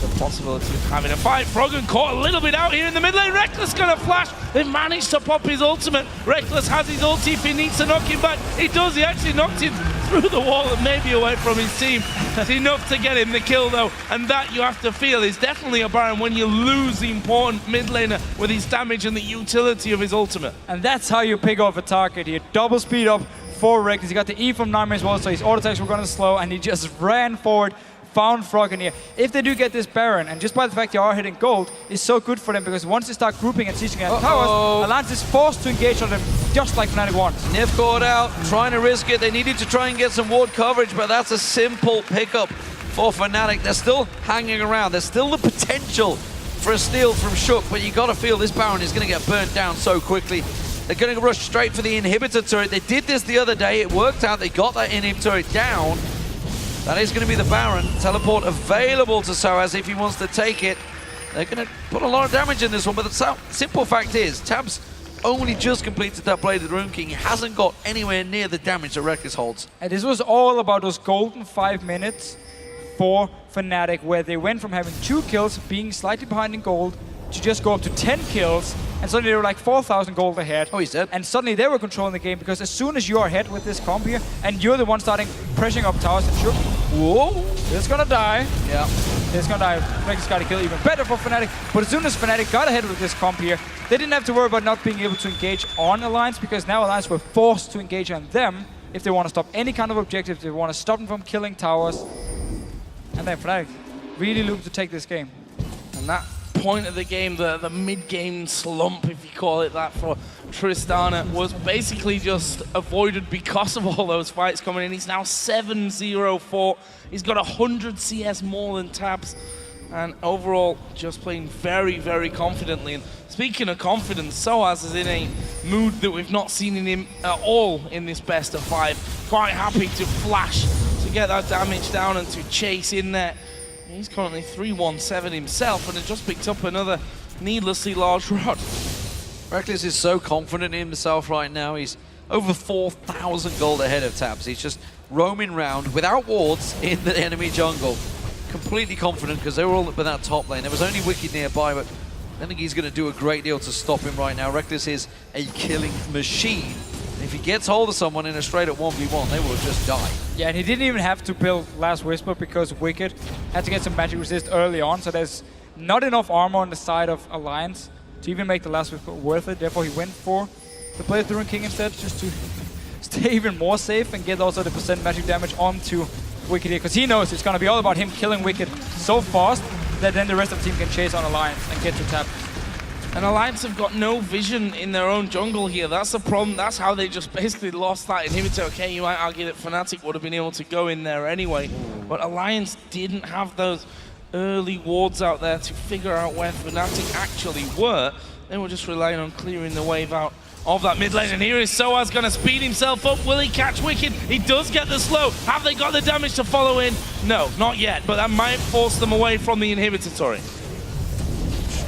The possibility of having a fight. Froggen caught a little bit out here in the mid lane. Reckless gonna flash. They've managed to pop his ultimate. Reckless has his ulti if he needs to knock him back. He does. He actually knocked him through the wall and maybe away from his team. That's enough to get him the kill though. And that, you have to feel, is definitely a Baron when you lose the important mid laner with his damage and the utility of his ultimate. And that's how you pick off a target here. Double speed up for Reckless. He got the E from Nami as well, so his auto attacks were going to slow, and he just ran forward, found Froggen here. If they do get this Baron, and just by the fact they are hitting gold, is so good for them, because once they start grouping and sieging at towers, Alliance is forced to engage on them, just like Fnatic wants. Nif caught out, trying to risk it. They needed to try and get some ward coverage, but that's a simple pickup for Fnatic. They're still hanging around. There's still the potential for a steal from Shook, but you got to feel this Baron is going to get burnt down so quickly. They're going to rush straight for the inhibitor turret. They did this the other day. It worked out. They got that inhib turret down. That is going to be the Baron. Teleport available to Soaz if he wants to take it. They're going to put a lot of damage in this one, but the simple fact is, Tabs only just completed that Blade of the Rune King. He hasn't got anywhere near the damage that Reckless holds. And this was all about those golden 5 minutes for Fnatic, where they went from having 2 kills, being slightly behind in gold, to just go up to 10 kills, and suddenly they were like 4,000 gold ahead. Oh, he's dead. And suddenly they were controlling the game, because as soon as you are ahead with this comp here, and you're the one starting pressing up towers, and Shook, whoa, this is gonna die. Yeah. This is gonna die. Reckless got a kill, even better for Fnatic. But as soon as Fnatic got ahead with this comp here, they didn't have to worry about not being able to engage on Alliance, because now Alliance were forced to engage on them if they want to stop any kind of objective, if they want to stop them from killing towers. And then Fnatic really looking to take this game. And that point of the game, the mid-game slump, if you call it that, for Tristana was basically just avoided because of all those fights coming in. He's now 7-0-4. He's got 100 CS more than Tabs. And overall, just playing very, very confidently. And speaking of confidence, Soaz is in a mood that we've not seen in him at all in this best of 5. Quite happy to flash, to get that damage down and to chase in there. He's currently 3-1-7 himself and has just picked up another needlessly large rod. Reckless is so confident in himself right now. He's over 4,000 gold ahead of Tabs. He's just roaming around without wards in the enemy jungle. Completely confident because they were all up in that top lane. There was only Wicked nearby, but I think he's going to do a great deal to stop him right now. Reckless is a killing machine. If he gets hold of someone in a straight up 1v1, they will just die. Yeah, and he didn't even have to build Last Whisper because Wicked had to get some magic resist early on, so there's not enough armor on the side of Alliance to even make the Last Whisper worth it. Therefore, he went for the Blade of the Rune King instead, just to stay even more safe and get also the percent magic damage onto Wicked here, because he knows it's going to be all about him killing Wicked so fast that then the rest of the team can chase on Alliance and get to tap. And Alliance have got no vision in their own jungle here. That's the problem. That's how they just basically lost that inhibitor. Okay, you might argue that Fnatic would have been able to go in there anyway, but Alliance didn't have those early wards out there to figure out where Fnatic actually were. They were just relying on clearing the wave out of that mid lane. And here is Soaz going to speed himself up. Will he catch Wicked? He does get the slow. Have they got the damage to follow in? No, not yet, but that might force them away from the inhibitor turret.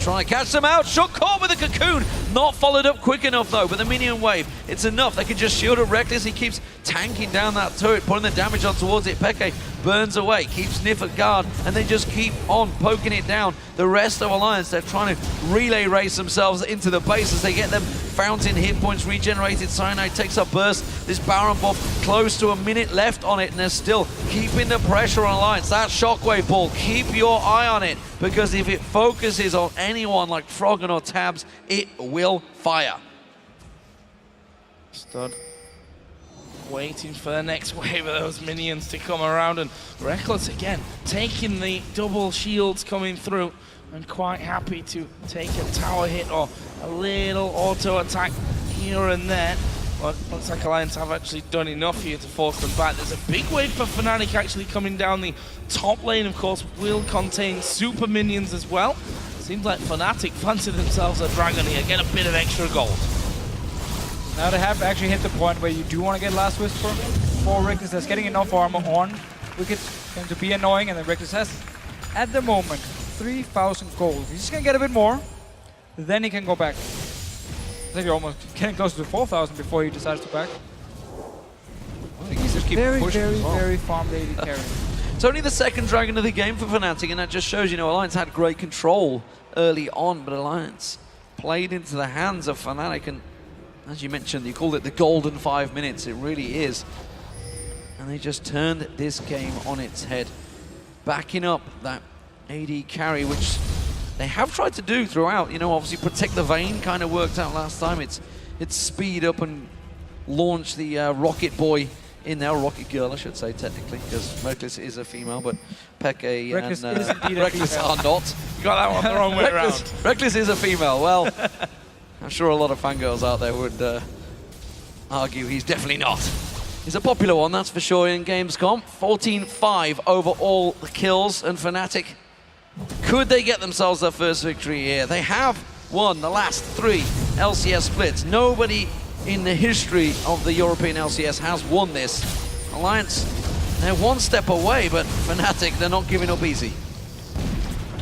Trying to catch them out. Shook caught with a cocoon. Not followed up quick enough though, but the minion wave, it's enough. They can just shield up Reckless. He keeps tanking down that turret, putting the damage on towards it. Peke burns away, keeps Nif at guard, and they just keep on poking it down. The rest of Alliance, they're trying to relay race themselves into the base as they get them fountain hit points regenerated. Cyanide takes up burst. This Baron buff close to a minute left on it, and they're still keeping the pressure on Alliance. That shockwave ball, keep your eye on it, because if it focuses on anyone like Froggen or Tabs, it will fire. Stud waiting for the next wave of those minions to come around, and Reckless again taking the double shields coming through and quite happy to take a tower hit or a little auto attack here and there. But looks like Alliance have actually done enough here to force them back. There's a big wave for Fnatic actually coming down. The top lane, of course, will contain super minions as well. Seems like Fnatic fancy themselves a dragon here, get a bit of extra gold. Now they have actually hit the point where you do want to get Last Whisper for Reckless. That's getting enough armor on Wicked, going to be annoying, and then Reckless has, at the moment, 3,000 gold. He's just going to get a bit more, then he can go back. I think you're almost getting close to 4,000 before he decides to back. He's just keep very, pushing very, as well. very farm lady carry. It's only the second dragon of the game for Fnatic, and that just shows, you know, Alliance had great control early on, but Alliance played into the hands of Fnatic, and as you mentioned, you called it the golden 5 minutes. It really is. And they just turned this game on its head, backing up that AD carry, which they have tried to do throughout. You know, obviously Protect the Vayne kind of worked out last time. It's speed up and launch the Rocket Boy in there, Rocket Girl, I should say, technically, because Reckless is a female, but Peke Reckless and is indeed a Reckless female. are not. You got that one the wrong way around. Reckless is a female. Well, I'm sure a lot of fangirls out there would argue he's definitely not. He's a popular one, that's for sure, in Gamescom. 14-5 over all the kills, and Fnatic, could they get themselves their first victory here? They have won the last 3 LCS splits. Nobody in the history of the European LCS has won this. Alliance, they're one step away, but Fnatic, they're not giving up easy.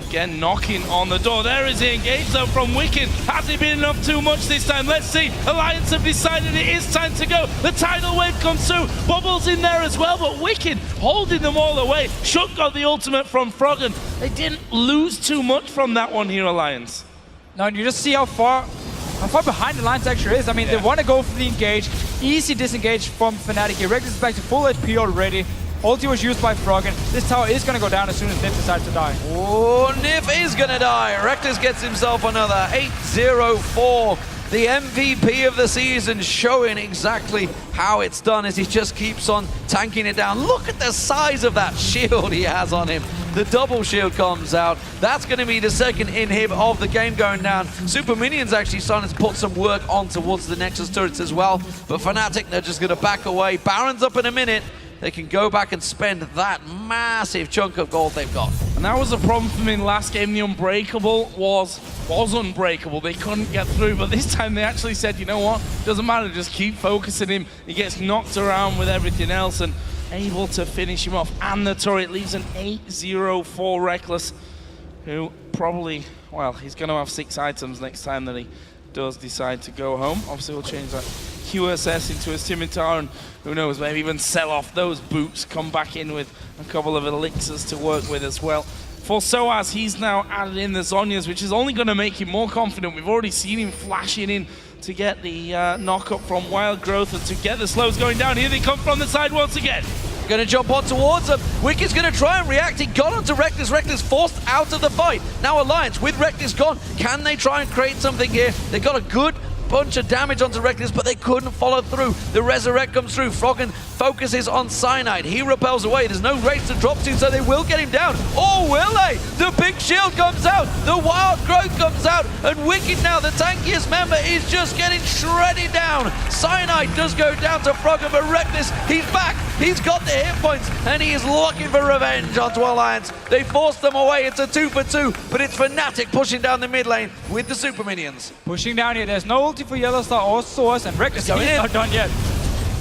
again knocking on the door. There is the engage though from Wicked. Has he been enough too much this time? Let's see. Alliance have decided it is time to go. The tidal wave comes through. Bubbles in there as well, but Wicked holding them all away. Shook got the ultimate from Froggen. They didn't lose too much from that one here, Alliance. No, and you just see how far behind the Alliance actually is. I mean, they want to go for the engage. Easy disengage from Fnatic. Reckless is back to full HP already. Ulti was used by Froggen. This tower is going to go down as soon as Nif decides to die. Oh, Nif is going to die. Reckless gets himself another 8-0-4. The MVP of the season, showing exactly how it's done as he just keeps on tanking it down. Look at the size of that shield he has on him. The double shield comes out. That's going to be the second inhib of the game going down. Super Minions actually starting to put some work on towards the Nexus turrets as well. But Fnatic, they're just going to back away. Baron's up in a minute. They can go back and spend that massive chunk of gold they've got. And that was a problem for me in last game. The Unbreakable was unbreakable. They couldn't get through, but this time they actually said, you know what, doesn't matter, just keep focusing him. He gets knocked around with everything else and able to finish him off. And the turret leaves an 8-0-4 Reckless, who probably, well, he's going to have 6 items next time that he does decide to go home. Obviously, we'll change that QSS into a scimitar, and who knows, maybe even sell off those boots, come back in with a couple of elixirs to work with as well. For Soaz, he's now added in the Zhonya's, which is only going to make him more confident. We've already seen him flashing in to get the knock-up from Wild Growth and to get the slows going down. Here they come from the side once again. Going to jump on towards him. Wicked's going to try and react. He got onto Reckless. Reckless forced out of the fight. Now Alliance with Reckless gone. Can they try and create something here? They got a good bunch of damage onto Reckless, but they couldn't follow through. The Resurrect comes through. Froggen focuses on Cyanide. He repels away. There's no rates to drop to, so they will get him down. Oh, will they? The big shield comes out. The Wild Growth comes out. And Wicked now, the tankiest member, is just getting shredded down. Cyanide does go down to Froggen, but Reckless, he's back. He's got the hit points, and he is looking for revenge onto Alliance. They forced them away. It's a 2-for-2, but it's Fnatic pushing down the mid lane with the Super Minions. Pushing down here. There's no ulti for Yellowstar or Source, and Reckless is not done yet.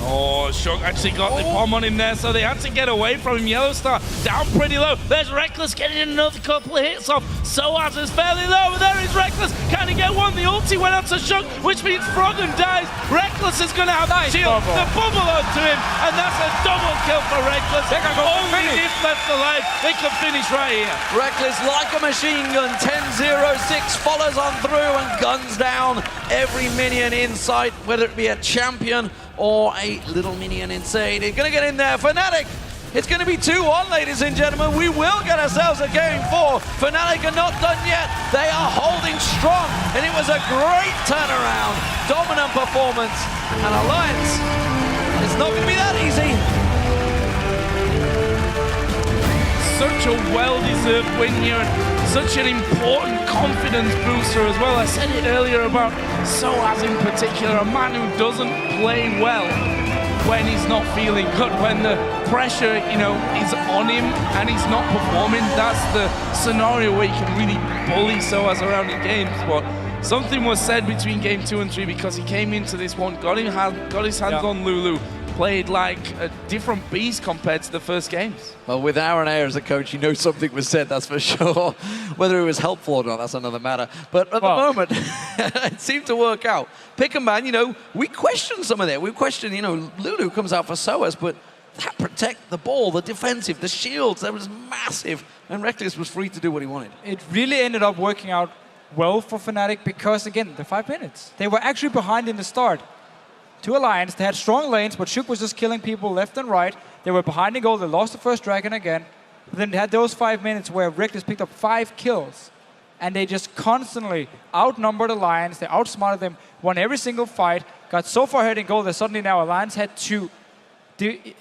Oh, Shook actually got the bomb on him there, so they had to get away from him. Yellowstar down pretty low. There's Reckless getting another couple of hits off. Soaz is fairly low, but there is Reckless. Can he get one? The ulti went out to Shook, which means Froggen dies. Reckless is going to have the shield, the bubble onto him, and that's a double kill for Reckless. Only Nif left alive. They can finish right here. Reckless, like a machine gun, 10-0-6, follows on through and guns down every minion in sight, whether it be a champion or a little minion inside. He's gonna get in there. Fnatic, it's gonna be 2-1, ladies and gentlemen. We will get ourselves a game 4. Fnatic are not done yet. They are holding strong, and it was a great turnaround. Dominant performance, and Alliance, it's not gonna be that easy. Such a well-deserved win here, and such an important confidence booster as well. I said it earlier about Soaz in particular, a man who doesn't play well when he's not feeling good, when the pressure, you know, is on him and he's not performing. That's the scenario where you can really bully Soaz around in games. But something was said between game 2 and 3 because he came into this one, got his hands on Lulu, played like a different beast compared to the first games. Well, with Aaron Ayer as a coach, you know something was said, that's for sure. Whether it was helpful or not, that's another matter. But at the moment, it seemed to work out. Pick and ban, you know, we questioned some of that. We questioned, you know, Lulu comes out for Soaz, but that protect the ball, the defensive, the shields, that was massive. And Reckless was free to do what he wanted. It really ended up working out well for Fnatic because, again, the 5 minutes. They were actually behind in the start. 2 Alliance, they had strong lanes, but Shook was just killing people left and right. They were behind the goal, they lost the first dragon again. But then they had those 5 minutes where Reckless picked up 5 kills. And they just constantly outnumbered Alliance, they outsmarted them, won every single fight, got so far ahead in goal that suddenly now Alliance had to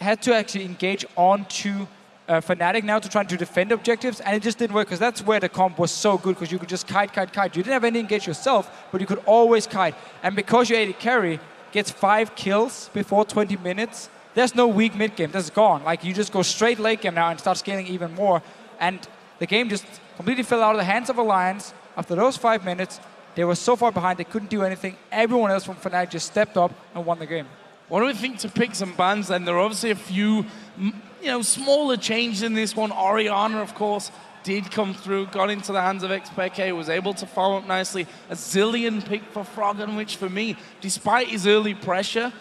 actually engage onto Fnatic now to try to defend objectives, and it just didn't work because that's where the comp was so good because you could just kite. You didn't have any engage yourself, but you could always kite. And because you AD carry, gets 5 kills before 20 minutes, there's no weak mid game, that's gone. Like you just go straight late game now and start scaling even more. And the game just completely fell out of the hands of Alliance. After those 5 minutes, they were so far behind, they couldn't do anything. Everyone else from Fnatic just stepped up and won the game. What do we think to picks and bans then? There are obviously a few, you know, smaller changes in this one. Orianna, of course, did come through, got into the hands of XPK, was able to follow up nicely. A zillion pick for Froggen, which for me, despite his early pressure,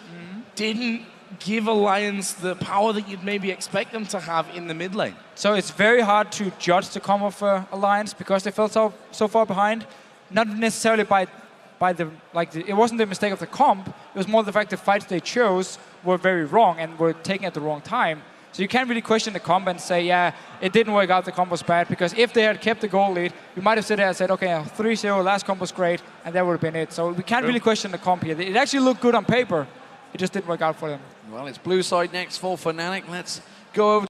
didn't give Alliance the power that you'd maybe expect them to have in the mid lane. So it's very hard to judge the combo for Alliance because they fell so far behind. Not necessarily by the it wasn't the mistake of the comp. It was more the fact the fights they chose were very wrong and were taken at the wrong time. So you can't really question the comp and say, yeah, it didn't work out, the comp was bad, because if they had kept the goal lead, we might have sit there and said, okay, 3-0, last comp was great, and that would have been it. So we can't really question the comp here. It actually looked good on paper. It just didn't work out for them. Well, it's blue side next for Fnatic. Let's go over